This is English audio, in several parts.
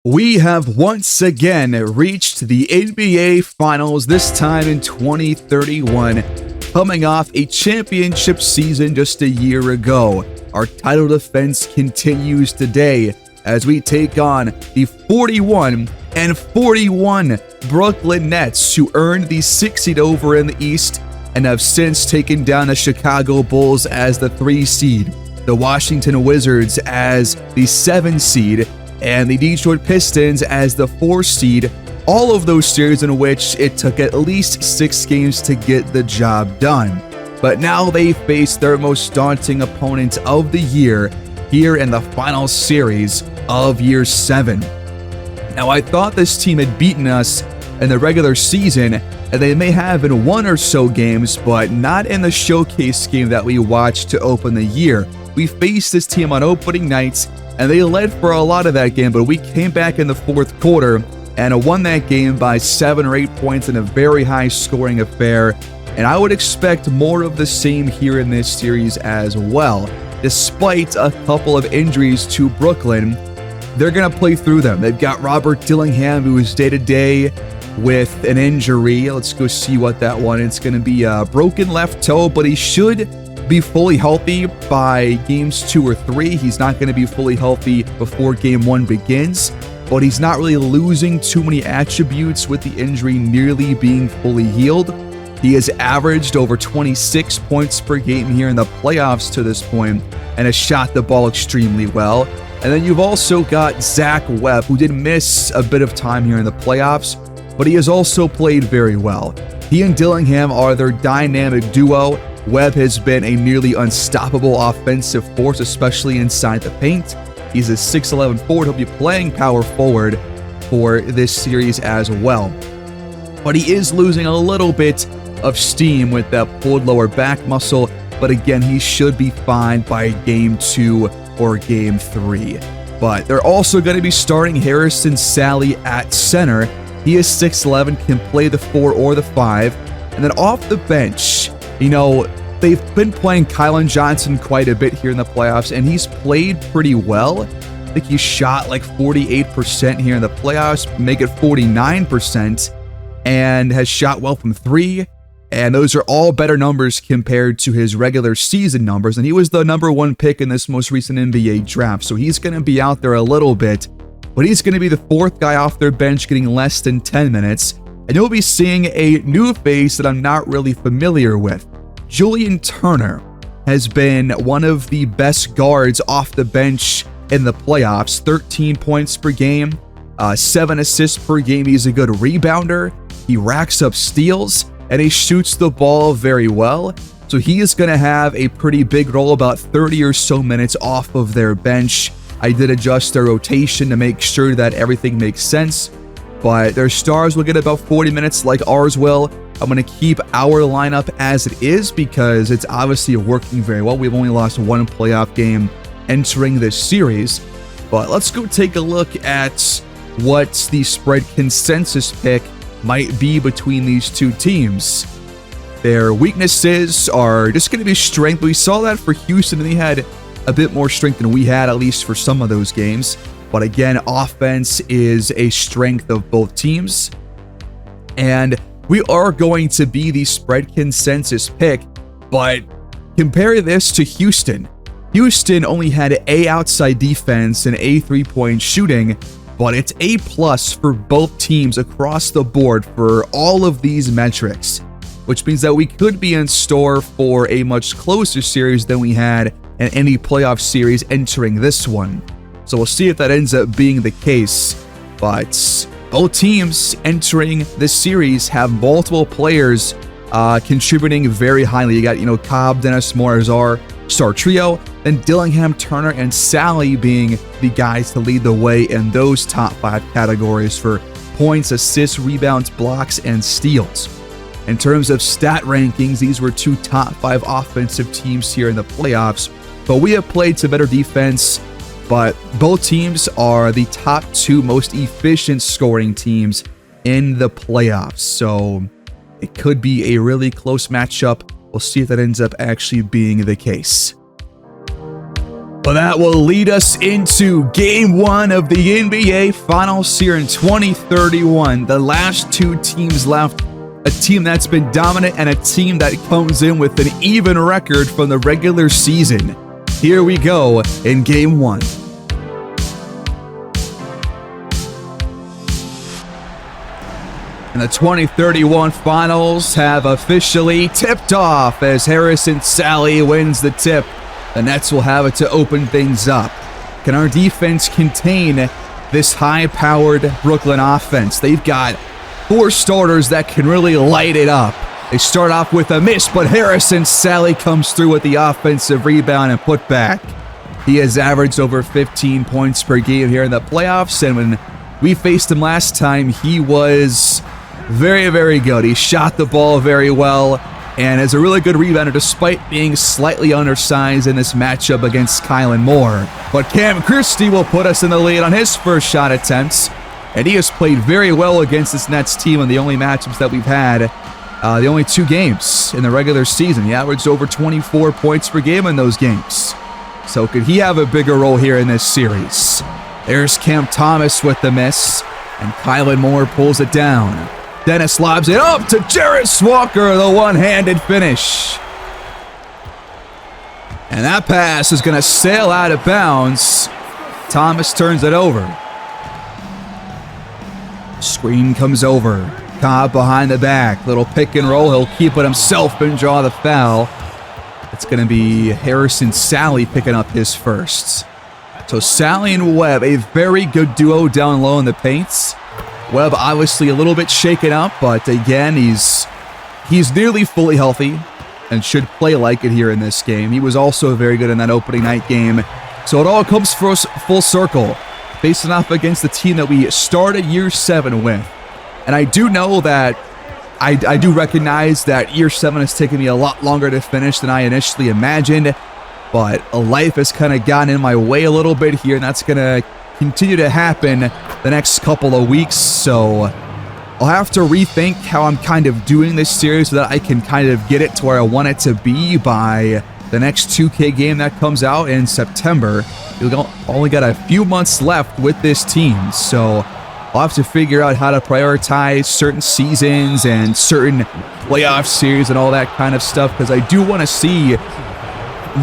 We have once again reached the NBA Finals, this time in 2031, coming off a championship season just a year ago. Our title defense continues today as we take on the 41-41 Brooklyn Nets, who earned the 6th seed over in the East and have since taken down the Chicago Bulls as the 3 seed, the Washington Wizards as the 7 seed, and the Detroit Pistons as the 4 seed, all of those series in which it took at least 6 games to get the job done. But now they face their most daunting opponent of the year here in the final series of Year 7. Now, I thought this team had beaten us in the regular season, and they may have in 1 or so games, but not in the showcase game that we watched to open the year. We faced this team on opening nights, and they led for a lot of that game, but we came back in the 4th quarter and won that game by 7 or 8 points in a very high scoring affair. And I would expect more of the same here in this series as well. Despite a couple of injuries to Brooklyn, they're going to play through them. They've got Robert Dillingham, who is day-to-day with an injury. Let's go see what that one is. It's going to be a broken left toe, but he should be fully healthy by games 2 or 3. He's not going to be fully healthy before game 1 begins, but he's not really losing too many attributes with the injury nearly being fully healed. He has averaged over 26 points per game here in the playoffs to this point and has shot the ball extremely well. And then you've also got Zach Webb, who did miss a bit of time here in the playoffs, but he has also played very well. He and Dillingham are their dynamic duo. Webb has been a nearly unstoppable offensive force, especially inside the paint. He's a 6'11 forward. He'll be playing power forward for this series as well. But he is losing a little bit of steam with that pulled lower back muscle. But again, he should be fine by game 2 or game 3. But they're also going to be starting Harrison Sally at center. He is 6'11, can play the 4 or the 5. And then off the bench, they've been playing Kylan Johnson quite a bit here in the playoffs, and he's played pretty well. I think he shot like 48% here in the playoffs, make it 49%, and has shot well from 3. And those are all better numbers compared to his regular season numbers. And he was the number 1 pick in this most recent NBA draft, so he's going to be out there a little bit. But he's going to be the 4th guy off their bench, getting less than 10 minutes. And you'll be seeing a new face that I'm not really familiar with. Julian Turner has been one of the best guards off the bench in the playoffs. 13 points per game, 7 assists per game. He's a good rebounder. He racks up steals, and he shoots the ball very well. So he is going to have a pretty big role, about 30 or so minutes off of their bench. I did adjust their rotation to make sure that everything makes sense, but their stars will get about 40 minutes like ours will. I'm going to keep our lineup as it is because it's obviously working very well. We've only lost 1 playoff game entering this series, but let's go take a look at what the spread consensus pick might be between these two teams. Their weaknesses are just going to be strength. We saw that for Houston, and they had a bit more strength than we had, at least for some of those games. But again, offense is a strength of both teams. And we are going to be the spread consensus pick, but compare this to Houston. Houston only had A outside defense and A 3-point shooting, but it's A+ for both teams across the board for all of these metrics, which means that we could be in store for a much closer series than we had in any playoff series entering this one. So we'll see if that ends up being the case. But both teams entering this series have multiple players contributing very highly. You got, Cobb, Dennis Moore as our star trio, then Dillingham, Turner, and Sally being the guys to lead the way in those top 5 categories for points, assists, rebounds, blocks, and steals. In terms of stat rankings, these were 2 top 5 offensive teams here in the playoffs, but we have played to better defense. But both teams are the top 2 most efficient scoring teams in the playoffs. So it could be a really close matchup. We'll see if that ends up actually being the case. Well, that will lead us into Game 1 of the NBA Finals here in 2031. The last two teams left, a team that's been dominant and a team that comes in with an even record from the regular season. Here we go in Game 1. And the 2031 Finals have officially tipped off as Harrison Sally wins the tip. The Nets will have it to open things up. Can our defense contain this high-powered Brooklyn offense? They've got 4 starters that can really light it up. They start off with a miss, but Harrison Sally comes through with the offensive rebound and putback. He has averaged over 15 points per game here in the playoffs, and when we faced him last time, he was very, very good. He shot the ball very well and is a really good rebounder despite being slightly undersized in this matchup against Kylan Moore. But Cam Christie will put us in the lead on his first shot attempts, and he has played very well against this Nets team in the only matchups that we've had, the only 2 games in the regular season. He averaged over 24 points per game in those games. So could he have a bigger role here in this series? There's Cam Thomas with the miss, and Kylan Moore pulls it down. Dennis lobs it up to Jarris Walker, the one-handed finish. And that pass is going to sail out of bounds. Thomas turns it over. Screen comes over. Cobb behind the back. Little pick and roll. He'll keep it himself and draw the foul. It's going to be Harrison Sally picking up his first. So Sally and Webb, a very good duo down low in the paints. Webb obviously a little bit shaken up, but again, he's nearly fully healthy and should play like it here in this game. He was also very good in that opening night game. So it all comes full circle, facing off against the team that we started year 7 with. And I do know that, I do recognize that year 7 has taken me a lot longer to finish than I initially imagined, but life has kind of gotten in my way a little bit here, and that's going to continue to happen the next couple of weeks. So I'll have to rethink how I'm kind of doing this series so that I can kind of get it to where I want it to be by the next 2K game that comes out in September. We've only got a few months left with this team, so I'll have to figure out how to prioritize certain seasons and certain playoff series and all that kind of stuff, because I do want to see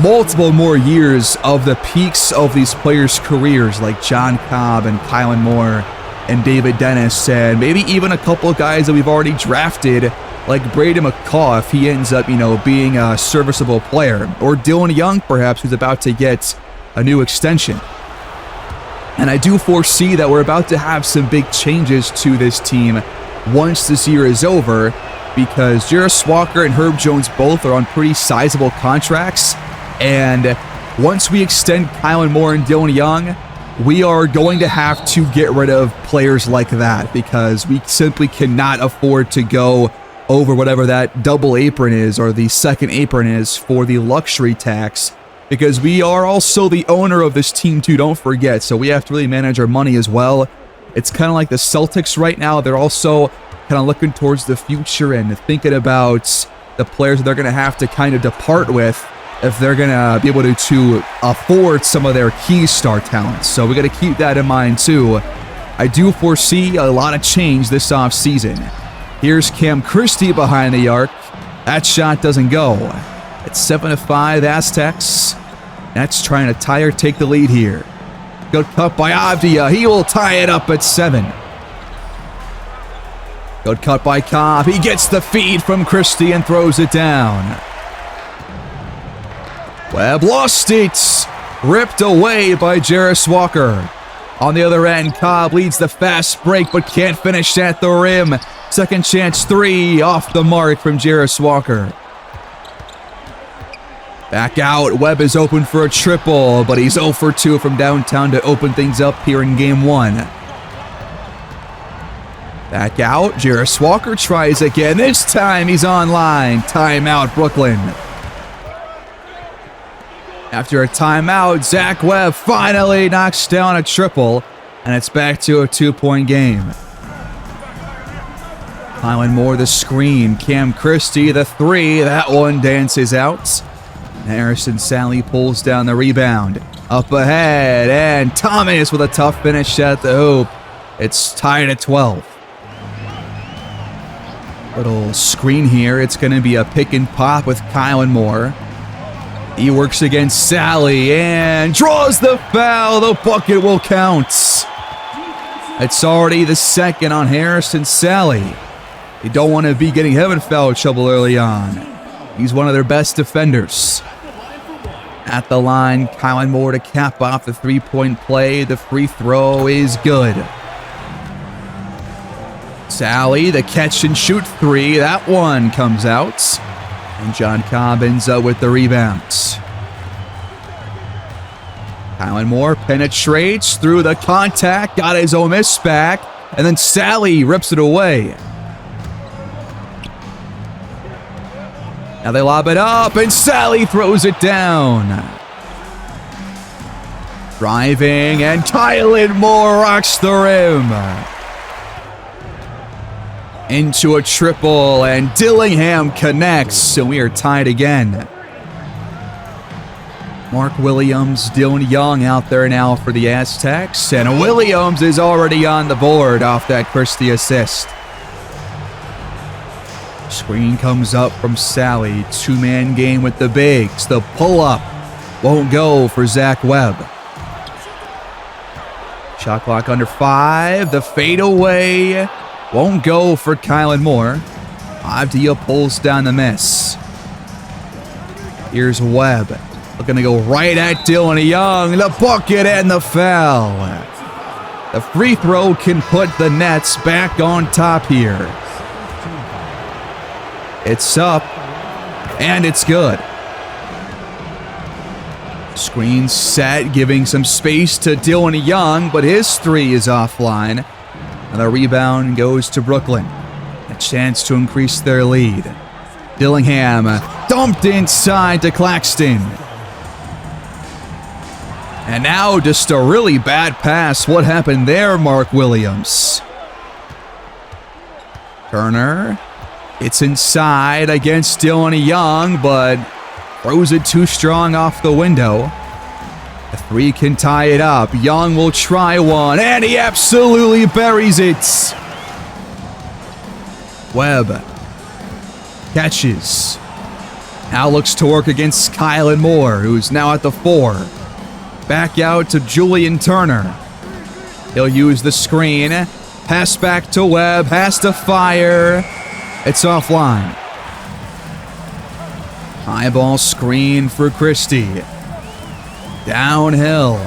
multiple more years of the peaks of these players' careers, like John Cobb and Kylan Moore and David Dennis, and maybe even a couple of guys that we've already drafted, like Braden McCaw, if he ends up, being a serviceable player, or Dylan Young, perhaps, who's about to get a new extension. And I do foresee that we're about to have some big changes to this team once this year is over, because Jarris Walker and Herb Jones both are on pretty sizable contracts. And once we extend Kylan Moore and Dylan Young, we are going to have to get rid of players like that, because we simply cannot afford to go over whatever that double apron is, or the second apron is, for the luxury tax, because we are also the owner of this team too, don't forget. So we have to really manage our money as well. It's kind of like the Celtics right now. They're also kind of looking towards the future and thinking about the players that they're going to have to kind of depart with if they're going to be able to afford some of their key star talents. So we got to keep that in mind too. I do foresee a lot of change this offseason. Here's Cam Christie behind the arc. That shot doesn't go. It's 7-5 Aztecs. Nets trying to tie or take the lead here. Good cut by Avdia. He will tie it up at 7. Good cut by Cobb. He gets the feed from Christie and throws it down. Webb lost it. Ripped away by Jarris Walker. On the other end, Cobb leads the fast break but can't finish at the rim. Second chance 3 off the mark from Jarris Walker. Back out. Webb is open for a triple, but he's 0 for 2 from downtown to open things up here in game 1. Back out. Jarris Walker tries again. This time he's online. Timeout, Brooklyn. After a timeout, Zach Webb finally knocks down a triple, and it's back to a 2-point game. Kylan Moore the screen. Cam Christie the 3. That one dances out. Harrison Sally pulls down the rebound. Up ahead, and Thomas with a tough finish at the hoop. It's tied at 12. Little screen here. It's going to be a pick and pop with Kylan Moore. He works against Sally and draws the foul. The bucket will count. It's already the second on Harrison Sally. You don't want to be getting him in foul trouble early on. He's one of their best defenders. At the line, Kylan Moore to cap off the three-point play. The free throw is good. Sally, the catch and shoot three. That one comes out. And John Cobb ends up with the rebounds. Kylan Moore penetrates through the contact, got his own miss back, and then Sally rips it away. Now they lob it up, and Sally throws it down. Driving, and Kylan Moore rocks the rim. Into a triple, and Dillingham connects, and we are tied again. Mark Williams, Dylan Young out there now for the Aztecs, and Williams is already on the board off that Christie assist. Screen comes up from Sally, two-man game with the bigs. The pull-up won't go for Zach Webb. Shot clock under 5, the fadeaway won't go for Kylan Moore. Avdia pulls down the miss. Here's Webb. Looking to go right at Dylan Young. The bucket and the foul. The free throw can put the Nets back on top here. It's up, and it's good. Screen set, giving some space to Dylan Young, but his three is offline. And the rebound goes to Brooklyn. A chance to increase their lead. Dillingham dumped inside to Claxton. And now just a really bad pass. What happened there, Mark Williams? Turner. It's inside against Dylan Young, but throws it too strong off the window. A three can tie it up. Young will try one, and he absolutely buries it. Webb catches. Now looks to work against Kylan Moore, who's now at the 4. Back out to Julian Turner. He'll use the screen. Pass back to Webb. Has to fire. It's offline. High ball screen for Christie. Downhill.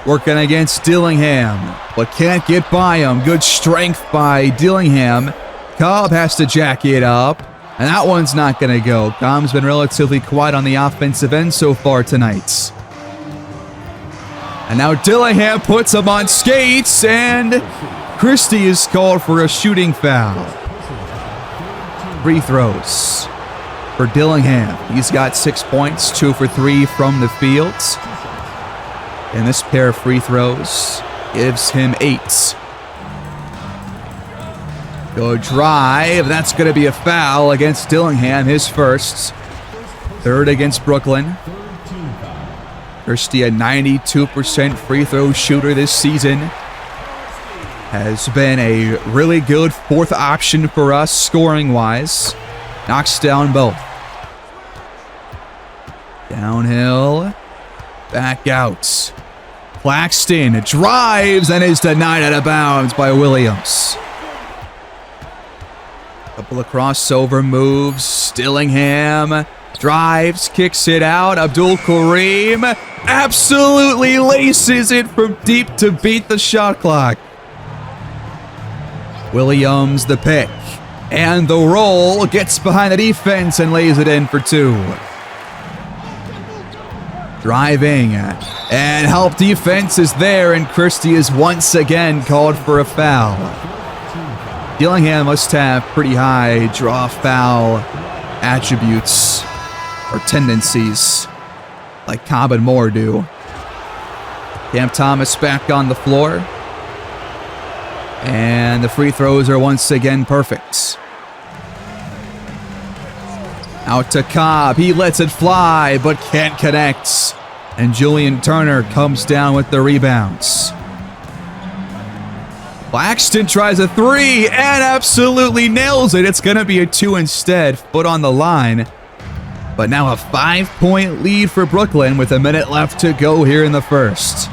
Working against Dillingham, but can't get by him. Good strength by Dillingham. Cobb has to jack it up, and that one's not going to go. Cobb's been relatively quiet on the offensive end so far tonight. And now Dillingham puts him on skates, and Christie is called for a shooting foul. Free throws for Dillingham. He's got 6 points, 2 for 3 from the field. And this pair of free throws gives him 8. Go drive. That's going to be a foul against Dillingham, his first. Third against Brooklyn. Christie, a 92% free throw shooter this season. Has been a really good fourth option for us scoring-wise. Knocks down both. Downhill. Back out. Claxton drives and is denied out of bounds by Williams. Couple of crossover moves. Dillingham drives, kicks it out. Abdul Kareem absolutely laces it from deep to beat the shot clock. Williams the pick. And the roll, gets behind the defense and lays it in for 2. Driving, and help defense is there, and Christie is once again called for a foul. Dillingham must have pretty high draw foul attributes or tendencies like Cobb and Moore do. Cam Thomas back on the floor. And the free throws are once again perfect. Out to Cobb. He lets it fly, but can't connect. And Julian Turner comes down with the rebounds. Claxton tries a three and absolutely nails it. It's going to be a two instead. Foot on the line. But now a 5-point lead for Brooklyn with a minute left to go here in the first.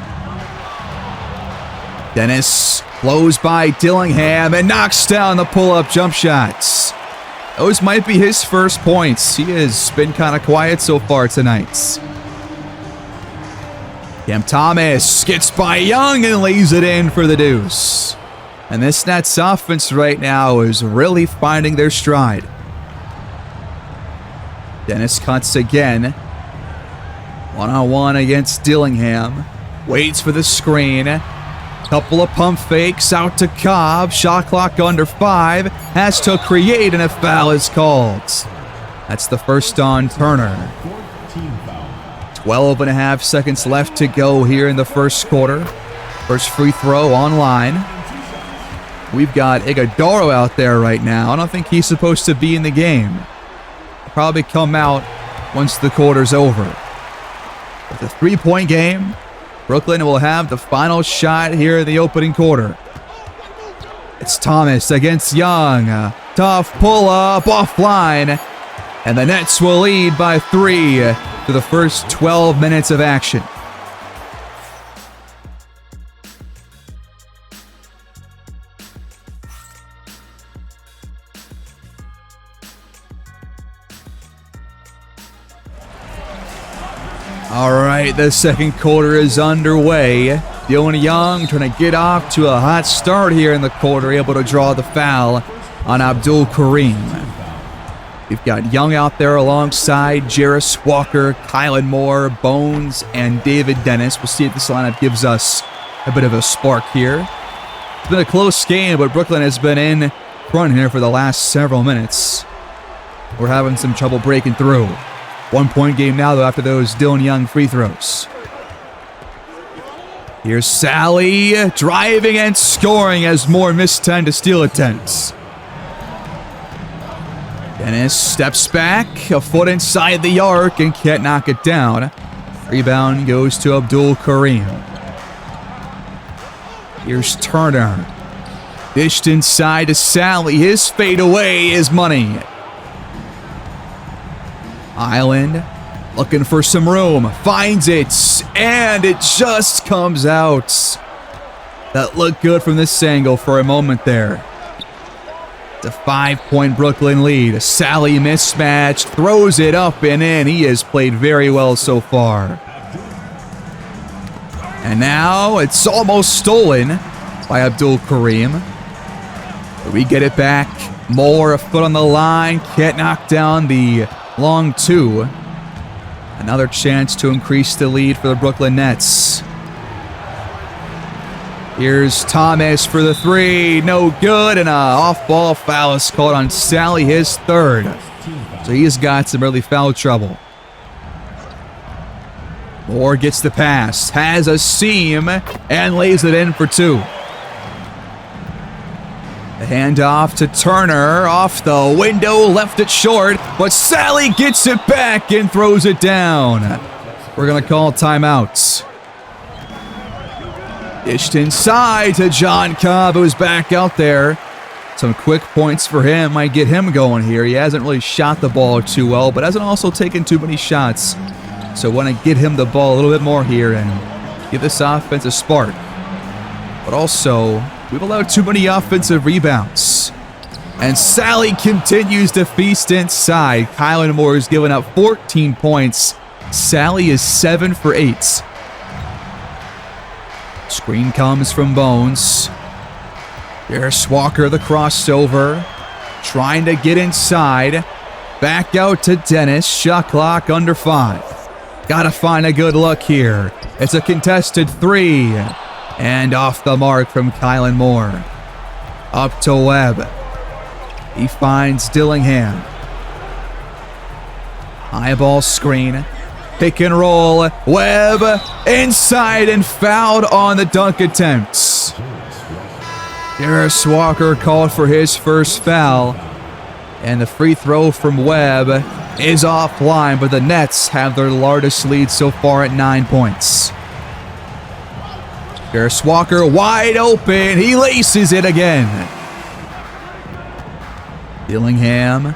Dennis blows by Dillingham and knocks down the pull-up jump shots. Those might be his first points. He has been kind of quiet so far tonight. Cam Thomas gets by Young and lays it in for the deuce. And this Nets offense right now is really finding their stride. Dennis cuts again. One-on-one against Dillingham. Waits for the screen. Couple of pump fakes out to Cobb. Shot clock under 5. Has to create and a foul is called. That's the first on Turner. 12 and a half seconds left to go here in the first quarter. First free throw online. We've got Iguodala out there right now. I don't think he's supposed to be in the game. He'll probably come out once the quarter's over. With a 3-point game, Brooklyn will have the final shot here in the opening quarter. It's Thomas against Young. Tough pull-up offline. And the Nets will lead by 3 for the first 12 minutes of action. All right, the second quarter is underway. Dylan Young trying to get off to a hot start here in the quarter, able to draw the foul on Abdul Kareem. We've got Young out there alongside Jarris Walker, Kylan Moore, Bones, and David Dennis. We'll see if this lineup gives us a bit of a spark here. It's been a close game, but Brooklyn has been in front here for the last several minutes. We're having some trouble breaking through. 1-point game now, though, after those Dylan Young free throws. Here's Sally driving and scoring as Moore missed 10 to steal attempts. Dennis steps back, a foot inside the arc, and can't knock it down. Rebound goes to Abdul Kareem. Here's Turner. Dished inside to Sally. His fadeaway is money. Island looking for some room. Finds it, and it just comes out. That looked good from this angle for a moment there. It's a 5-point Brooklyn lead. Sally mismatched, throws it up and in. He has played very well so far. And now it's almost stolen by Abdul Kareem. We get it back. Moore, a foot on the line. Can't knock down the long two. Another chance to increase the lead for the Brooklyn Nets. Here's Thomas for the three. No good, and an off-ball foul is called on Sally, his third. So he's got some early foul trouble. Moore gets the pass, has a seam, and lays it in for 2. The handoff to Turner, off the window, left it short, but Sally gets it back and throws it down. We're going to call timeouts. Dished inside to John Cobb, who's back out there. Some quick points for him might get him going here. He hasn't really shot the ball too well, but hasn't also taken too many shots. So want to get him the ball a little bit more here and give this offense a spark. But also, we've allowed too many offensive rebounds. And Sally continues to feast inside. Kylan Moore is giving up 14 points. Sally is 7 for 8. Screen comes from Bones. Jarris Walker, the crossover. Trying to get inside. Back out to Dennis. Shot clock under 5. Gotta find a good look here. It's a contested 3. And off the mark from Kylan Moore. Up to Webb. He finds Dillingham. High ball screen. Pick and roll. Webb inside and fouled on the dunk attempts. Jarris Walker called for his first foul. And the free throw from Webb is offline, but the Nets have their largest lead so far at 9 points. Garris Walker wide open. He laces it again. Dillingham.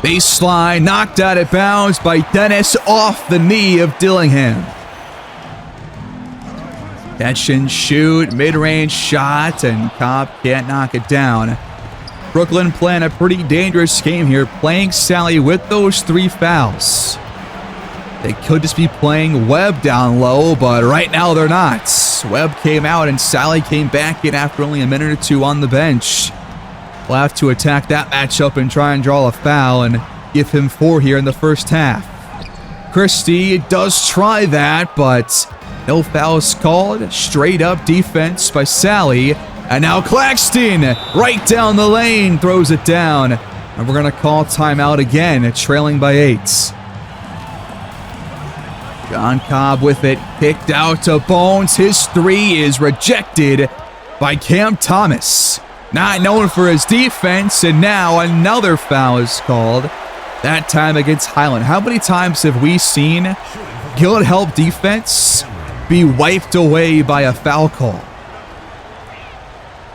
Baseline knocked out of bounds by Dennis off the knee of Dillingham. Catch and shoot, mid-range shot, and Cobb can't knock it down. Brooklyn playing a pretty dangerous game here, playing Sally with those 3 fouls. They could just be playing Webb down low, but right now they're not. Webb came out and Sally came back in after only a minute or 2 on the bench. We'll have to attack that matchup and try and draw a foul and give him 4 here in the first half. Christie does try that, but no fouls called. Straight up defense by Sally. And now Claxton right down the lane throws it down. And we're going to call timeout again, trailing by 8. John Cobb with it, kicked out to Bones. His 3 is rejected by Cam Thomas. Not known for his defense, and now another foul is called. That time against Highland. How many times have we seen good help defense be wiped away by a foul call?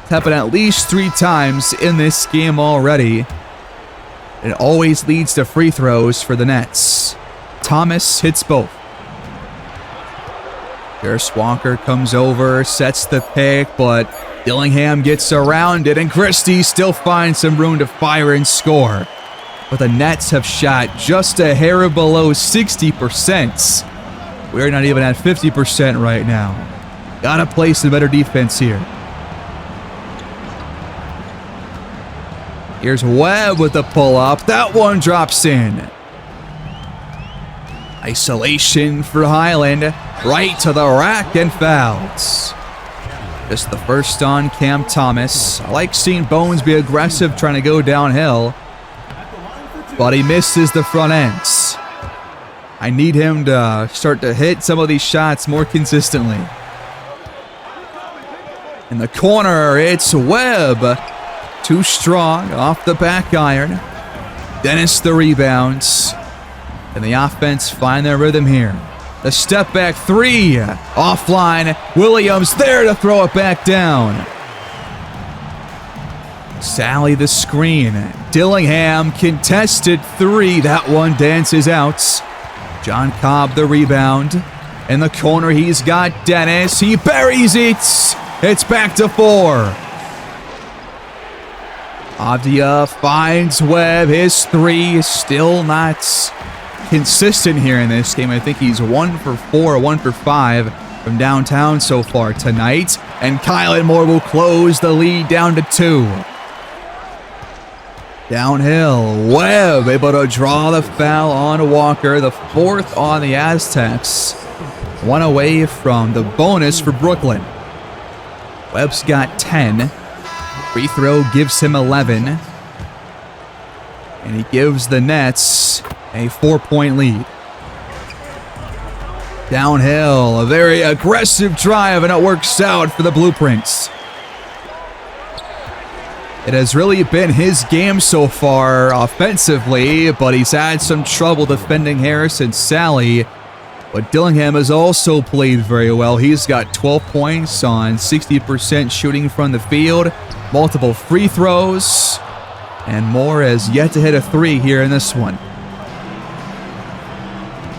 It's happened at least 3 times in this game already. It always leads to free throws for the Nets. Thomas hits both. Garris Walker comes over, sets the pick, but Dillingham gets around it, and Christie still finds some room to fire and score. But the Nets have shot just a hair below 60%. We're not even at 50% right now. Gotta play some better defense here. Here's Webb with the pull-up. That one drops in. Isolation for Highland. Right to the rack and fouls. Just the first on Cam Thomas. I like seeing Bones be aggressive trying to go downhill, but he misses the front ends. I need him to start to hit some of these shots more consistently. In the corner, it's Webb. Too strong off the back iron. Dennis the rebounds. And the offense find their rhythm here. The step back 3. Offline. Williams there to throw it back down. Sally the screen. Dillingham contested 3. That one dances out. John Cobb the rebound. In the corner, he's got Dennis. He buries it. It's back to 4. Avdia finds Webb. His 3 is still not consistent here in this game. I think he's 1 for 4, 1 for 5 from downtown so far tonight. And Kylan Moore will close the lead down to 2. Downhill, Webb able to draw the foul on Walker, the 4th on the Aztecs. 1 away from the bonus for Brooklyn. Webb's got 10. Free throw gives him 11. And he gives the Nets a 4-point lead. Downhill, a very aggressive drive, and it works out for the Blueprints. It has really been his game so far offensively, but he's had some trouble defending Harris and Sally. But Dillingham has also played very well. He's got 12 points on 60% shooting from the field, multiple free throws, and Moore has yet to hit a 3 here in this one.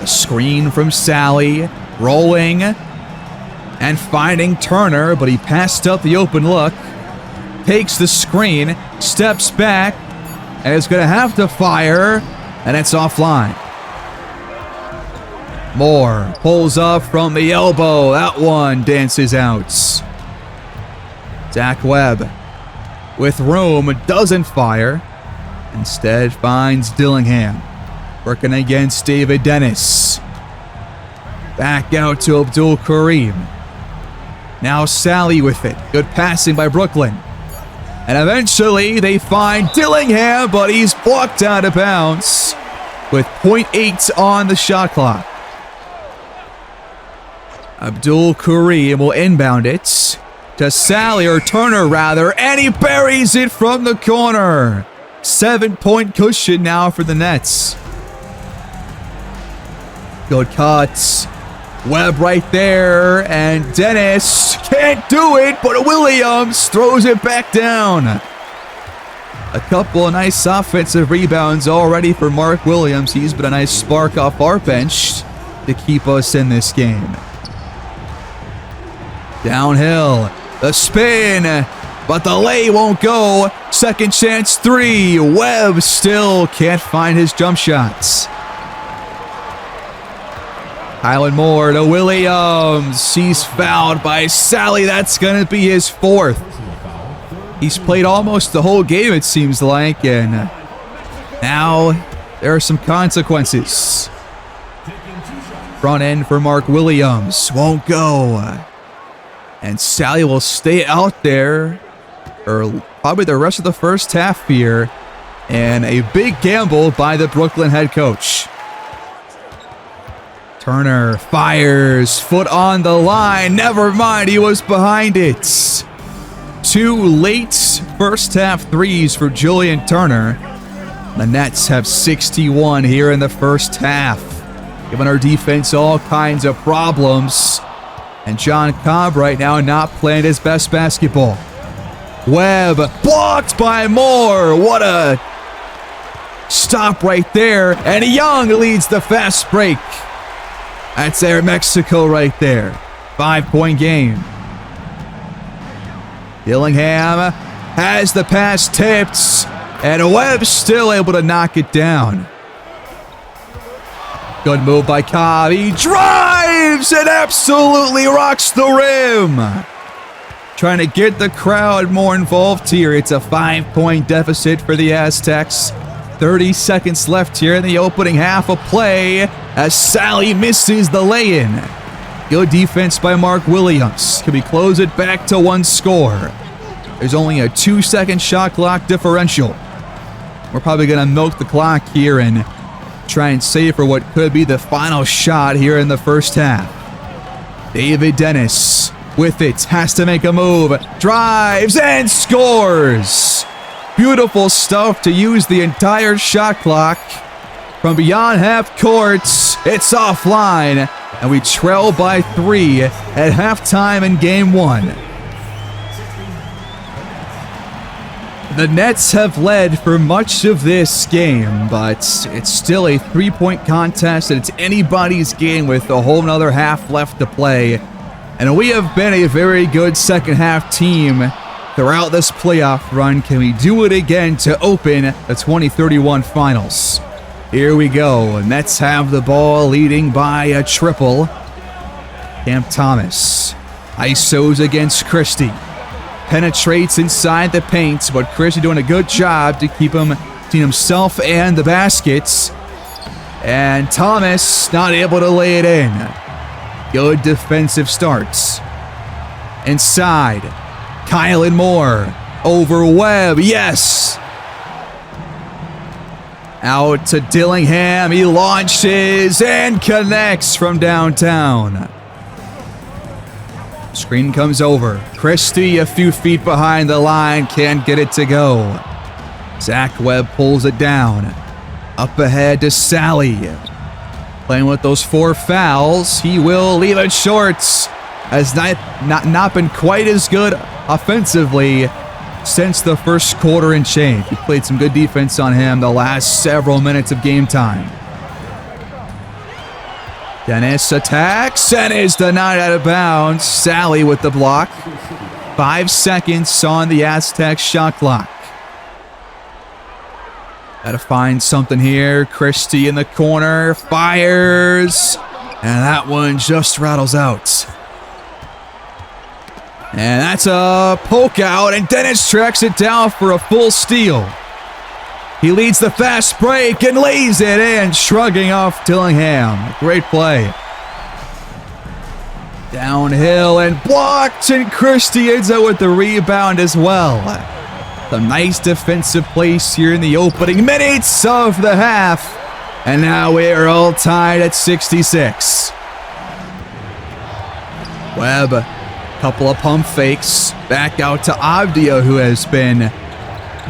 A screen from Sally, rolling and finding Turner, but he passed up the open look. Takes the screen, steps back, and is going to have to fire, and it's offline. Moore pulls up from the elbow. That one dances out. Zach Webb with room doesn't fire. Instead finds Dillingham. Working against David Dennis. Back out to Abdul Kareem. Now Sally with it. Good passing by Brooklyn. And eventually they find Dillingham, but he's blocked out of bounds with 0.8 on the shot clock. Abdul Kareem will inbound it to Sally, or Turner rather, and he buries it from the corner. 7-point cushion now for the Nets. Good cuts. Webb right there, and Dennis can't do it, but Williams throws it back down. A couple of nice offensive rebounds already for Mark Williams. He's been a nice spark off our bench to keep us in this game. Downhill, the spin, but the lay won't go. Second chance three. Webb still can't find his jump shots. Kylan Moore to Williams. He's fouled by Sally. That's going to be his fourth. He's played almost the whole game, it seems like, and now there are some consequences. Front end for Mark Williams. Won't go. And Sally will stay out there for probably the rest of the first half here. And a big gamble by the Brooklyn head coach. Turner fires, foot on the line. Never mind, he was behind it. Two late first half threes for Julian Turner. The Nets have 61 here in the first half, giving our defense all kinds of problems. And John Cobb right now not playing his best basketball. Webb blocked by Moore. What a stop right there. And Young leads the fast break. That's Air Mexico right there. 5-point game. Dillingham has the pass tipped, and Webb still able to knock it down. Good move by Cobb. He drives and absolutely rocks the rim. Trying to get the crowd more involved here. It's a 5-point deficit for the Aztecs. 30 seconds left here in the opening half of play as Sally misses the lay-in. Good defense by Mark Williams. Can we close it back to one score? There's only a 2-second shot clock differential. We're probably going to milk the clock here and try and save for what could be the final shot here in the first half. David Dennis with it, has to make a move, drives and scores. Beautiful stuff to use the entire shot clock. From beyond half court, it's offline, and we trail by 3 at halftime in game 1. The Nets have led for much of this game, but it's still a 3-point contest, and it's anybody's game with a whole nother half left to play. And we have been a very good second half team throughout this playoff run. Can we do it again to open the 2031 finals? Here we go. Nets have the ball, leading by a triple. Cam Thomas ISOs against Christie. Penetrates inside the paint, but Christie doing a good job to keep him between himself and the baskets. And Thomas not able to lay it in. Good defensive starts. Inside, Kylan Moore over Webb. Yes! Out to Dillingham. He launches and connects from downtown. Screen comes over. Christie a few feet behind the line. Can't get it to go. Zach Webb pulls it down. Up ahead to Sally. Playing with those 4 fouls. He will leave it short. Has not been quite as good offensively since the first quarter and change. We played some good defense on him the last several minutes of game time. Dennis attacks and is denied out of bounds. Sally with the block. 5 seconds on the Aztecs shot clock. Gotta find something here. Christie in the corner. Fires. And that one just rattles out. And that's a poke out. And Dennis tracks it down for a full steal. He leads the fast break and lays it in, shrugging off Dillingham. Great play. Downhill and blocked, and Christie ends up with the rebound as well. Some nice defensive plays here in the opening minutes of the half. And now we're all tied at 66. Webb, couple of pump fakes. Back out to Avdia, who has been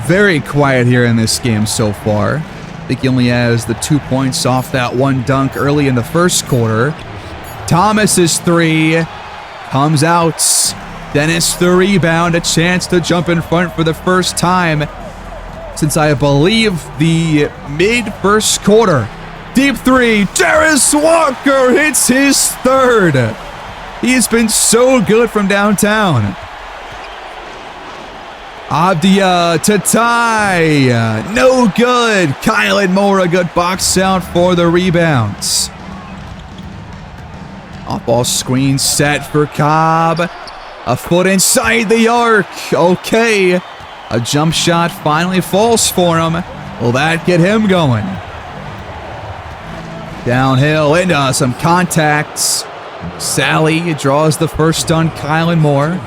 very quiet here in this game so far. I think he only has the 2 points off that one dunk early in the first quarter. Thomas's three comes out. Dennis the rebound, a chance to jump in front for the first time since I believe the mid-first quarter. Deep three, Darius Walker hits his third. He's been so good from downtown. Abdia to tie, no good. Kylan Moore, a good box out for the rebounds. Off-ball screen set for Cobb. A foot inside the arc. Okay. A jump shot finally falls for him. Will that get him going? Downhill into some contacts. Sally draws the first on Kylan Moore.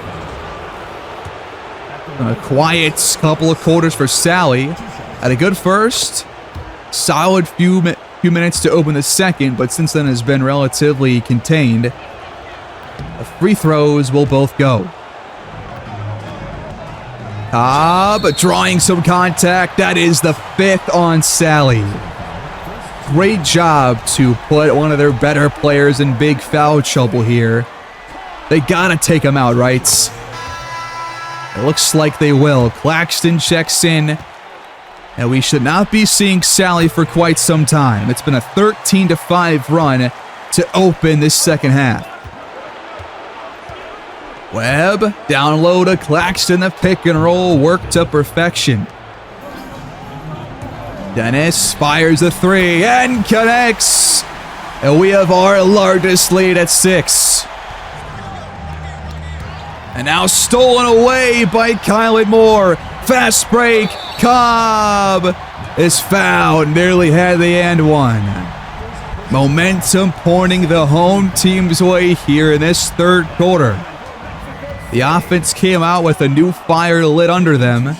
A quiet couple of quarters for Sally. Had a good first. Solid few minutes to open the second, but since then has been relatively contained. The free throws will both go. Cobb drawing some contact. That is the fifth on Sally. Great job to put one of their better players in big foul trouble here. They gotta take him out, right? It looks like they will. Claxton checks in. And we should not be seeing Sally for quite some time. It's been a 13-5 run to open this second half. Webb, down low to Claxton. The pick and roll worked to perfection. Dennis fires a three and connects. And we have our largest lead at 6. And now stolen away by Kylan Moore. Fast break. Cobb is fouled. Nearly had the and one. Momentum pointing the home team's way here in this third quarter. The offense came out with a new fire lit under them.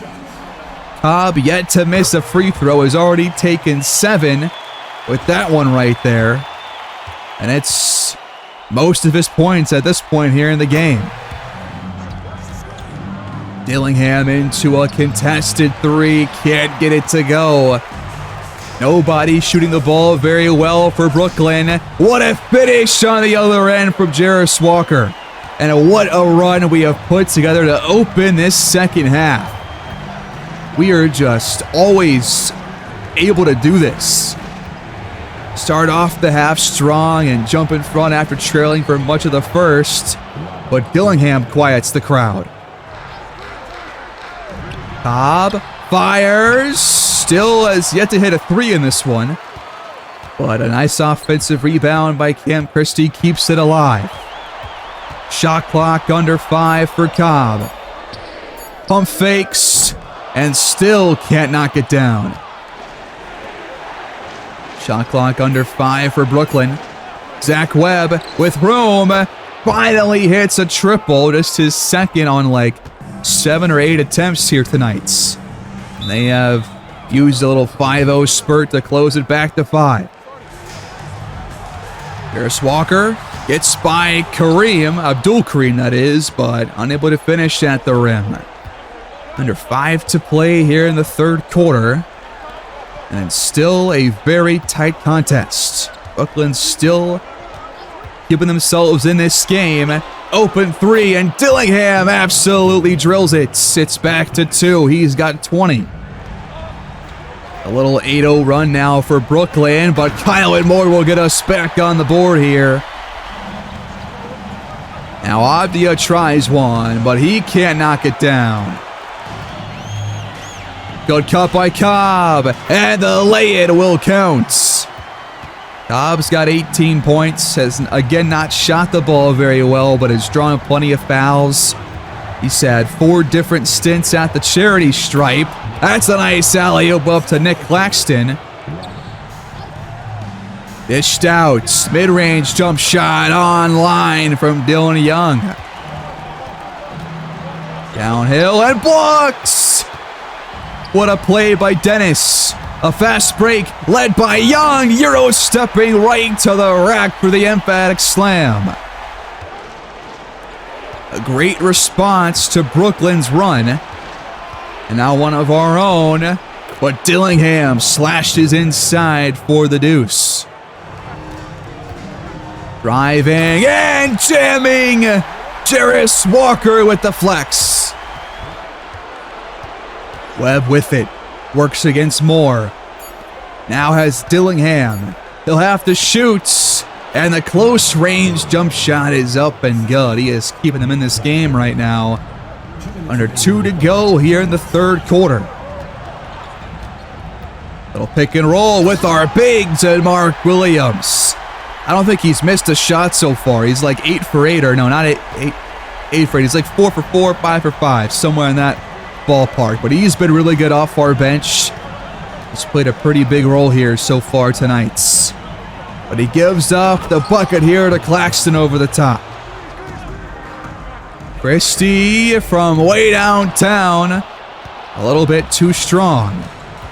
Cobb, yet to miss a free throw, has already taken 7 with that one right there. And it's most of his points at this point here in the game. Dillingham into a contested three. Can't get it to go. Nobody shooting the ball very well for Brooklyn. What a finish on the other end from Jarris Walker. And what a run we have put together to open this second half. We are just always able to do this. Start off the half strong and jump in front after trailing for much of the first. But Dillingham quiets the crowd. Cobb fires. Still has yet to hit a 3 in this one. But a nice offensive rebound by Cam Christie keeps it alive. Shot clock under 5 for Cobb. Pump fakes and still can't knock it down. Shot clock under 5 for Brooklyn. Zach Webb with room. Finally hits a triple. Just his second on like 7 or 8 attempts here tonight. They have used a little 5-0 spurt to close it back to 5. Jarris Walker gets by Kareem, Abdul Kareem that is, but unable to finish at the rim. Under 5 to play here in the third quarter. And it's still a very tight contest. Brooklyn still keeping themselves in this game. Open 3 and Dillingham absolutely drills it. It's back to 2. He's got 20. A little 8-0 run now for Brooklyn, but Kylan Moore will get us back on the board here. Now Abdia tries one, but he can't knock it down. Good cut by Cobb, and the lay-in will count. Cobb's got 18 points, has again not shot the ball very well, but has drawn plenty of fouls. He's had 4 different stints at the charity stripe. That's a nice alley-oop up to Nick Claxton. Dished out, mid-range jump shot online from Dylan Young. Downhill and blocks! What a play by Dennis. A fast break led by Young. Euro stepping right to the rack for the emphatic slam. A great response to Brooklyn's run. And now one of our own but Dillingham slashes inside for the deuce. Driving and jamming. Jarris Walker with the flex. Webb with it. Works against Moore. Now has Dillingham. He'll have to shoot. And the close range jump shot is up and good. He is keeping them in this game right now. Under 2 to go here in the third quarter. Little pick and roll with our bigs and Mark Williams. I don't think he's missed a shot so far. He's like 8 for 8, or no, not 8 for 8. He's like 4 for 4, 5 for 5, somewhere in that ballpark. But he's been really good off our bench. He's played a pretty big role here so far tonight. But he gives up the bucket here to Claxton over the top. Christie from way downtown. A little bit too strong.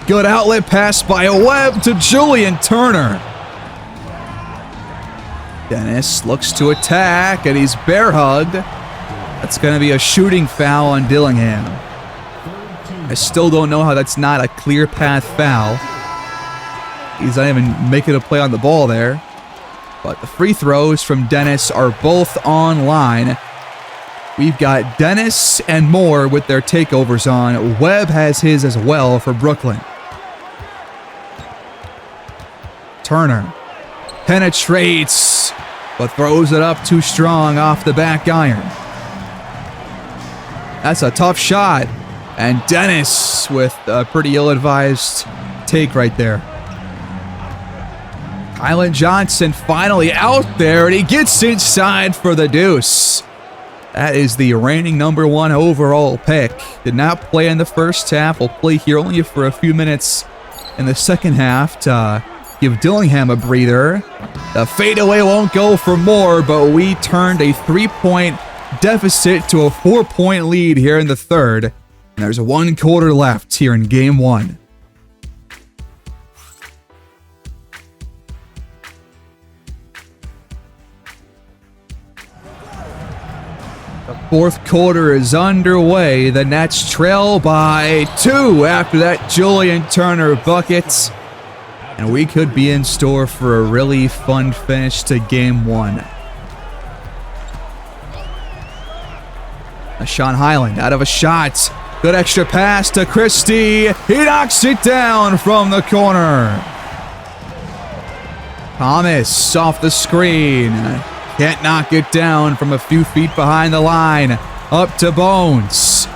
Good outlet pass by Webb to Julian Turner. Dennis looks to attack, and he's bear hugged. That's going to be a shooting foul on Dillingham. I still don't know how that's not a clear path foul. He's not even making a play on the ball there. But the free throws from Dennis are both online. We've got Dennis and Moore with their takeovers on. Webb has his as well for Brooklyn. Turner penetrates, but throws it up too strong off the back iron. That's a tough shot. And Dennis with a pretty ill-advised take right there. Kylan Johnson finally out there, and he gets inside for the deuce. That is the reigning #1 overall pick. Did not play in the first half. Will play here only for a few minutes in the second half to give Dillingham a breather. The fadeaway won't go for more, but we turned a 3-point deficit to a 4-point lead here in the third. And there's 1 quarter left here in game 1. The fourth quarter is underway. The Nets trail by 2 after that Julian Turner bucket. And we could be in store for a really fun finish to game 1. Sean Highland out of a shot. Good extra pass to Christie. He knocks it down from the corner. Thomas off the screen. Can't knock it down from a few feet behind the line. Up to Bones.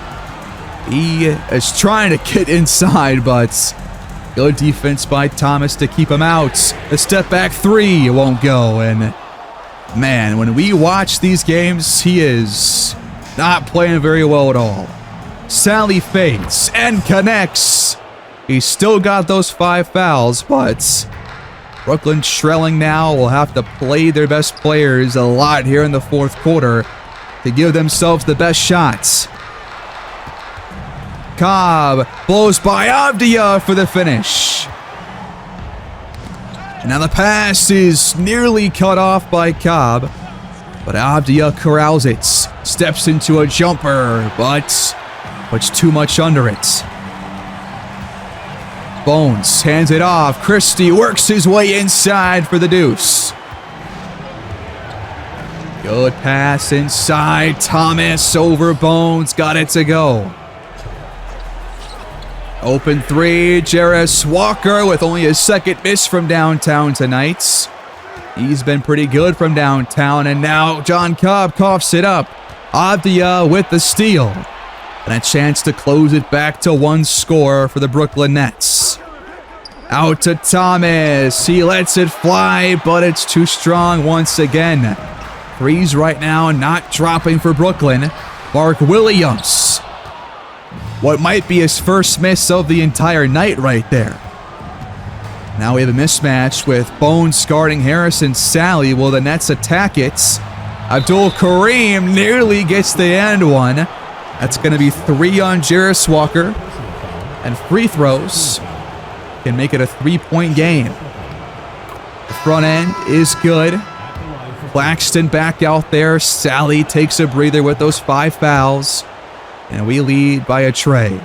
He is trying to get inside, but good defense by Thomas to keep him out. The step back 3 won't go. And man, when we watch these games, he is not playing very well at all. Sally fades and connects. He's still got those 5 fouls, but Brooklyn trailing now will have to play their best players a lot here in the fourth quarter to give themselves the best shots. Cobb blows by Avdia for the finish. Now the pass is nearly cut off by Cobb, but Avdia corrals it. Steps into a jumper, but puts too much under it. Bones hands it off. Christie works his way inside for the deuce. Good pass inside. Thomas over Bones. Got it to go. Open 3. Jarris Walker with only his second miss from downtown tonight. He's been pretty good from downtown. And now John Cobb coughs it up. Avdia with the steal. And a chance to close it back to 1 score for the Brooklyn Nets. Out to Thomas. He lets it fly, but it's too strong once again. 3s right now, not dropping for Brooklyn. Mark Williams. What might be his first miss of the entire night right there. Now we have a mismatch with Bones guarding Harrison Sally. Will the Nets attack it? Abdul Kareem nearly gets the and one. That's going to be 3 on Jarris Walker. And free throws can make it a 3-point game. The front end is good. Claxton back out there. Sally takes a breather with those 5 fouls. And we lead by a tray.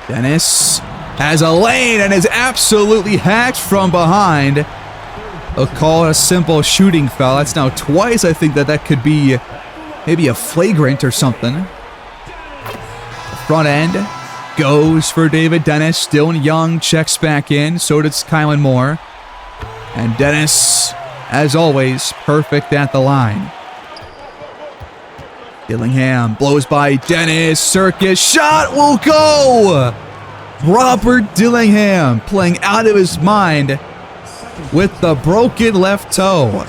Dennis has a lane and is absolutely hacked from behind. They'll call it a simple shooting foul. That's now twice. I think that could be maybe a flagrant or something. The front end goes for David Dennis. Dylan Young checks back in. So does Kylan Moore. And Dennis, as always, perfect at the line. Dillingham blows by Dennis. Circus shot will go! Robert Dillingham playing out of his mind with the broken left toe.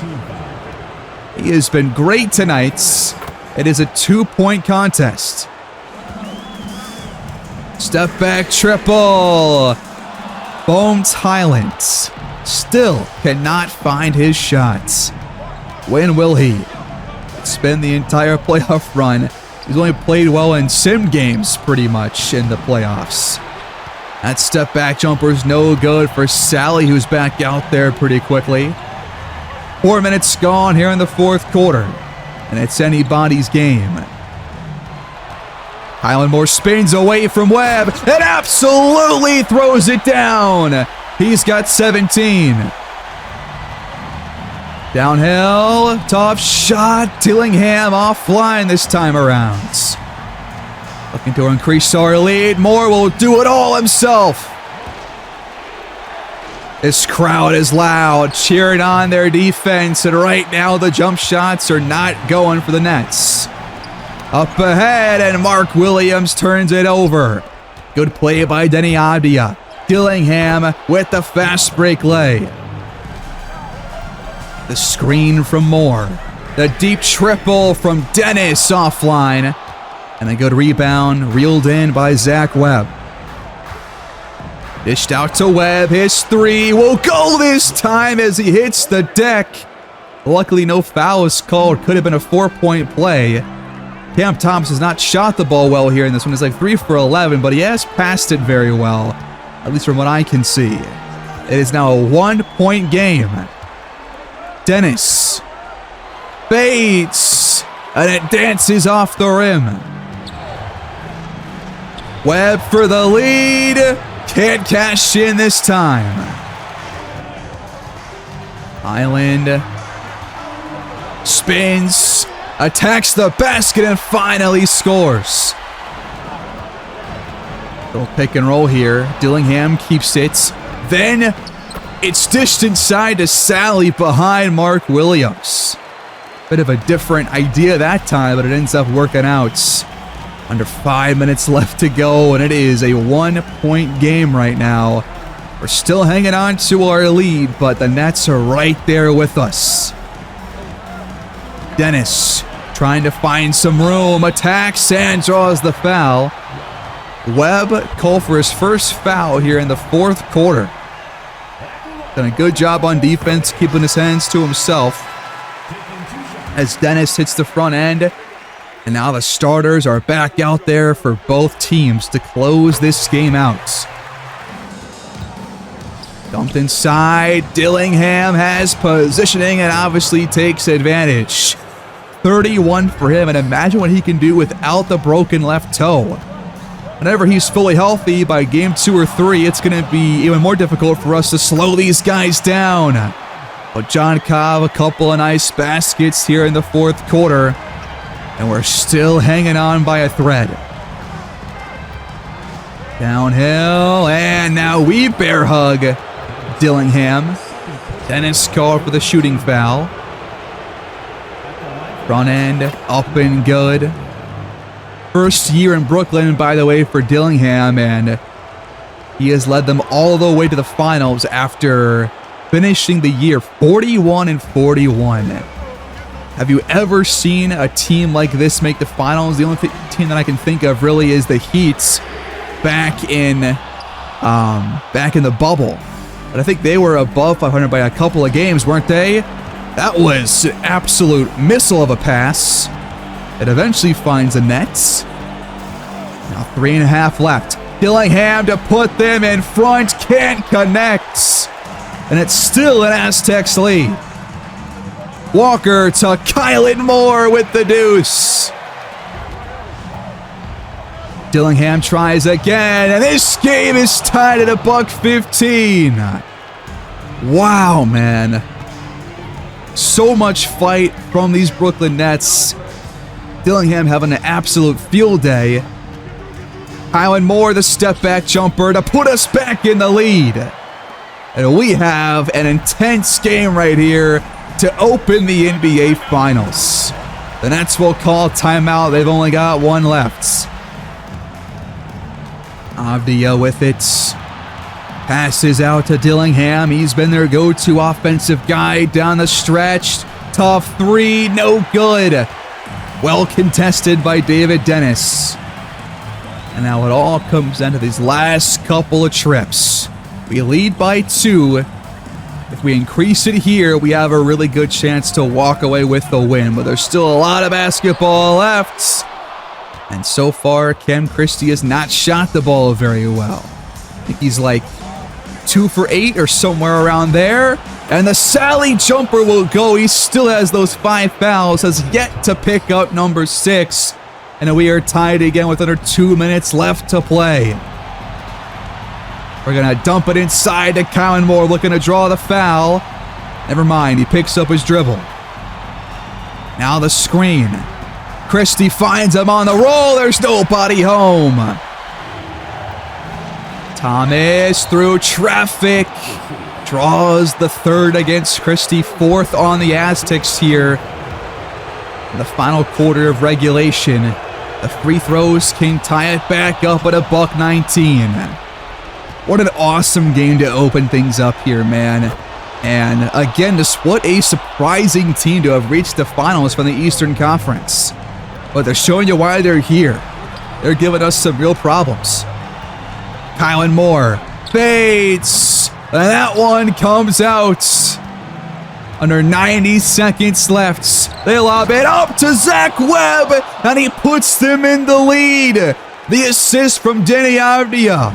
He has been great tonight. It is a 2-point contest. Step back triple. Bones Highlands still cannot find his shots. When will he? It's been the entire playoff run. He's only played well in sim games pretty much in the playoffs. That step back jumper is no good for Sally, who's back out there pretty quickly. 4 minutes gone here in the fourth quarter, and it's anybody's game. Kylan Moore spins away from Webb and absolutely throws it down. He's got 17. Downhill, tough shot. Dillingham offline this time around. Looking to increase our lead. Moore will do it all himself. This crowd is loud, cheering on their defense, and right now the jump shots are not going for the Nets. Up ahead, and Mark Williams turns it over. Good play by Denny Abdia. Dillingham with the fast break lay. The screen from Moore. The deep triple from Dennis offline. And a good rebound reeled in by Zach Webb. Dished out to Webb. His three will go this time as he hits the deck. Luckily, no foul was called. Could have been a 4-point play. Cam Thomas has not shot the ball well here in this one. It's like 3 for 11, but he has passed it very well, at least from what I can see. It is now a 1-point game. Dennis fades, and it dances off the rim. Webb for the lead. Can't cash in this time. Island spins, attacks the basket, and finally scores. Little pick and roll here. Dillingham keeps it. Then it's dished inside to Sally behind Mark Williams. Bit of a different idea that time, but it ends up working out. Under 5 minutes left to go, and it is a 1-point game right now. We're still hanging on to our lead, but the Nets are right there with us. Dennis trying to find some room, attacks and draws the foul. Webb called for his first foul here in the fourth quarter. Done a good job on defense, keeping his hands to himself. As Dennis hits the front end, and now the starters are back out there for both teams to close this game out. Dumped inside. Dillingham has positioning and obviously takes advantage. 31 for him, and imagine what he can do without the broken left toe. Whenever he's fully healthy by game 2 or 3, it's going to be even more difficult for us to slow these guys down. But John Cobb, a couple of nice baskets here in the fourth quarter. And we're still hanging on by a thread. Downhill, and now we bear hug Dillingham. Dennis called for the shooting foul. Front end, up and good. First year in Brooklyn, by the way, for Dillingham, and he has led them all the way to the finals after finishing the year 41-41. Have you ever seen a team like this make the finals? The only team that I can think of really is the Heat back in the bubble. But I think they were above 500 by a couple of games, weren't they? That was an absolute missile of a pass. It eventually finds the nets. Now 3.5 left. Dillingham to put them in front. Can't connect. And it's still an Aztecs lead. Walker to Kylan Moore with the deuce. Dillingham tries again, and this game is tied at $1:15. Wow, man. So much fight from these Brooklyn Nets. Dillingham having an absolute field day. Kylan Moore, the step-back jumper to put us back in the lead. And we have an intense game right here to open the NBA Finals. The Nets will call timeout. They've only got one left. Avdia with it. Passes out to Dillingham. He's been their go-to offensive guy down the stretch. Tough three, no good. Well contested by David Dennis. And now it all comes down to these last couple of trips. We lead by 2. If we increase it here, we have a really good chance to walk away with the win. But there's still a lot of basketball left. And so far, Cam Christie has not shot the ball very well. I think he's like 2 for 8 or somewhere around there. And the Sally jumper will go. He still has those 5 fouls, has yet to pick up number 6. And we are tied again with under 2 minutes left to play. We're going to dump it inside to Kylan Moore, looking to draw the foul. Never mind, he picks up his dribble. Now the screen. Christie finds him on the roll. There's nobody home. Thomas through traffic. Draws the third against Christie. 4th on the Aztecs here. In the final quarter of regulation. The free throws can tie it back up at $1:19. What an awesome game to open things up here, man. And again, just what a surprising team to have reached the finals from the Eastern Conference. But they're showing you why they're here. They're giving us some real problems. Kylan Moore fades. And that one comes out. Under 90 seconds left. They lob it up to Zach Webb. And he puts them in the lead. The assist from Denny Avdia.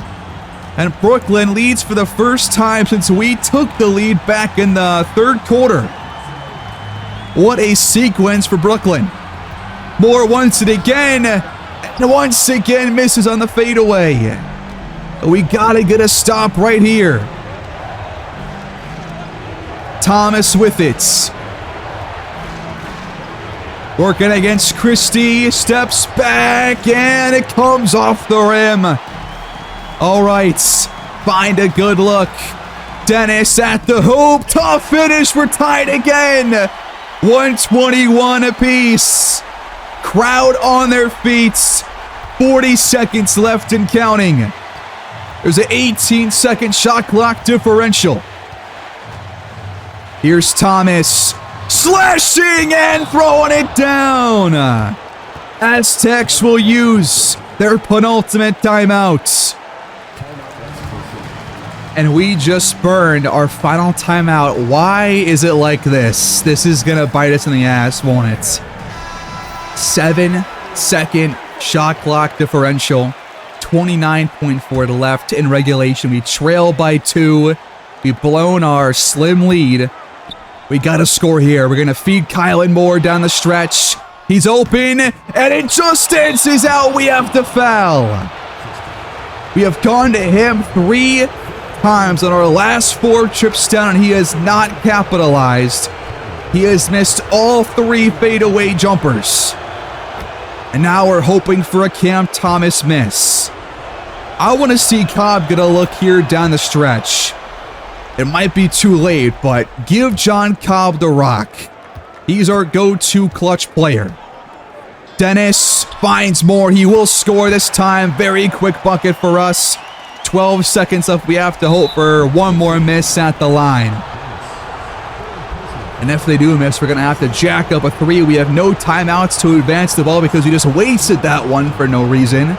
And Brooklyn leads for the first time since we took the lead back in the 3rd quarter. What a sequence for Brooklyn. Moore wants it again. And once again misses on the fadeaway. We gotta get a stop right here. Thomas with it. Working against Christie. Steps back and it comes off the rim. All right, find a good look. Dennis at the hoop. Tough finish. We're tied again. 121 apiece. Crowd on their feet. 40 seconds left and counting. There's an 18-second shot clock differential. Here's Thomas. Slashing and throwing it down. Aztecs will use their penultimate timeout. And we just burned our final timeout. Why is it like this? This is going to bite us in the ass, won't it? 7-second shot clock differential. 29.4 left in regulation. We trail by 2. We've blown our slim lead. We got to score here. We're going to feed Kylan Moore down the stretch. He's open, and it just dances out. We have to foul. We have gone to him 3 times on our last 4 trips down, and he has not capitalized. He has missed all 3 fadeaway jumpers. And now we're hoping for a Cam Thomas miss. I want to see Cobb get a look here down the stretch. It might be too late, but give John Cobb the rock. He's our go-to clutch player. Dennis finds Moore. He will score this time. Very quick bucket for us. 12 seconds left. We have to hope for one more miss at the line. And if they do miss, we're going to have to jack up a 3. We have no timeouts to advance the ball because we just wasted that one for no reason.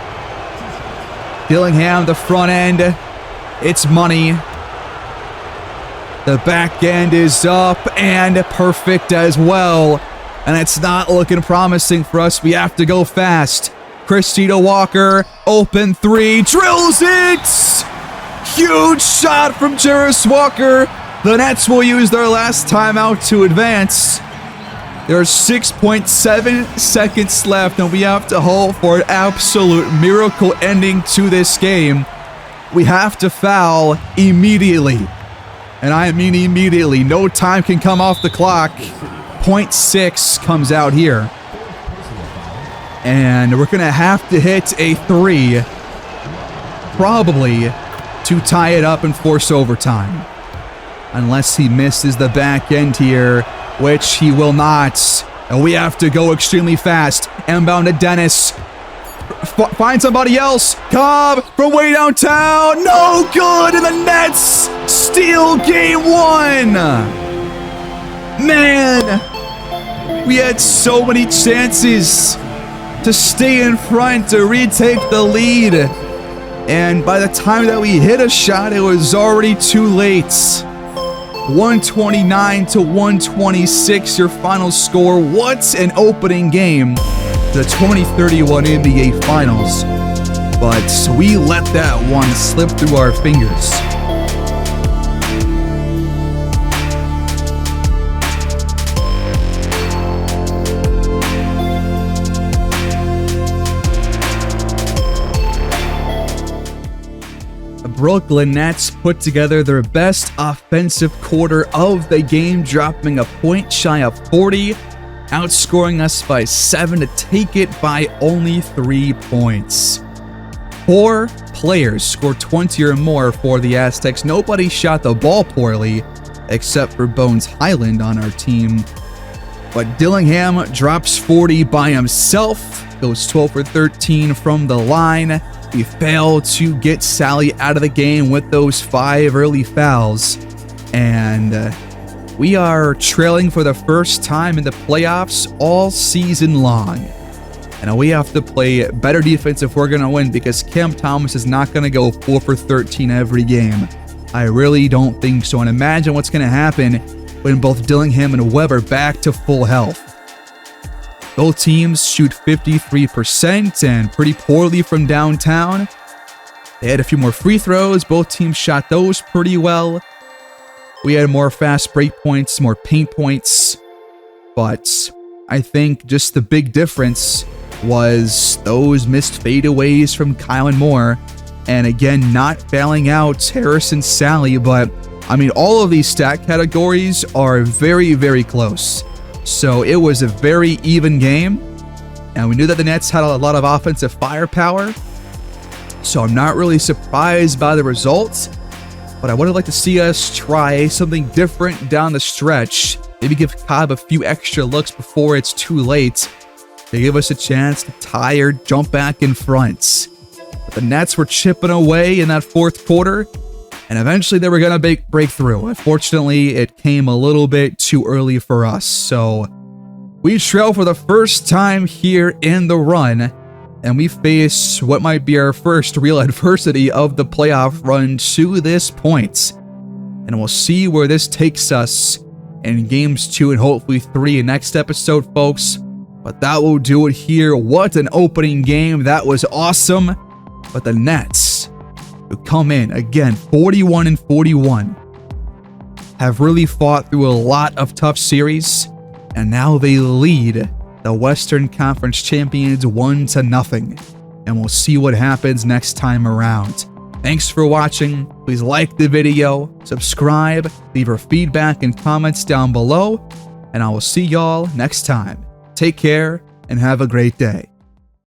Dillingham, the front end. It's money. The back end is up and perfect as well. And it's not looking promising for us. We have to go fast. Christie to Walker. Open 3. Drills it! Huge shot from Jarris Walker. The Nets will use their last timeout to advance. There are 6.7 seconds left, and we have to hope for an absolute miracle ending to this game. We have to foul immediately. And I mean immediately. No time can come off the clock. 0.6 comes out here. And we're going to have to hit a 3. Probably to tie it up and force overtime. Unless he misses the back end here, which he will not. And we have to go extremely fast. Inbound to Dennis. Find somebody else. Cobb from way downtown. No good. And the Nets steal game 1. Man, we had so many chances to stay in front, to retake the lead. And by the time that we hit a shot, it was already too late. 129 to 126, your final score. What an opening game. The 2031 NBA Finals. But we let that one slip through our fingers. Brooklyn Nets put together their best offensive quarter of the game, dropping a point shy of 40, outscoring us by 7 to take it by only 3 points. 4 players scored 20 or more for the Aztecs. Nobody shot the ball poorly, except for Bones Highland on our team. But Dillingham drops 40 by himself, goes 12 for 13 from the line. We failed to get Sally out of the game with those 5 early fouls. And we are trailing for the first time in the playoffs all season long. And we have to play better defense if we're going to win, because Cam Thomas is not going to go 4 for 13 every game. I really don't think so. And imagine what's going to happen when both Dillingham and Webb are back to full health. Both teams shoot 53% and pretty poorly from downtown. They had a few more free throws. Both teams shot those pretty well. We had more fast break points, more paint points. But I think just the big difference was those missed fadeaways from Kyle and Moore. And again, not fouling out Harrison Sally. But I mean, all of these stat categories are very, very close. So it was a very even game, and we knew that the Nets had a lot of offensive firepower, so I'm not really surprised by the results, but I would have liked to see us try something different down the stretch, maybe give Cobb a few extra looks before it's too late to give us a chance to tie or jump back in front. But the Nets were chipping away in that fourth quarter, and eventually they were going to break through. Unfortunately, it came a little bit too early for us. So we trail for the first time here in the run, and we face what might be our first real adversity of the playoff run to this point. And we'll see where this takes us in games 2 and hopefully 3 in next episode, folks. But that will do it here. What an opening game. That was awesome. But the Nets, who come in again 41 and 41, have really fought through a lot of tough series, and now they lead the Western Conference champions 1-0, and we'll see what happens next time around. Thanks for watching. Please like the video, subscribe, leave your feedback and comments down below, and I will see y'all next time. Take care and have a great day.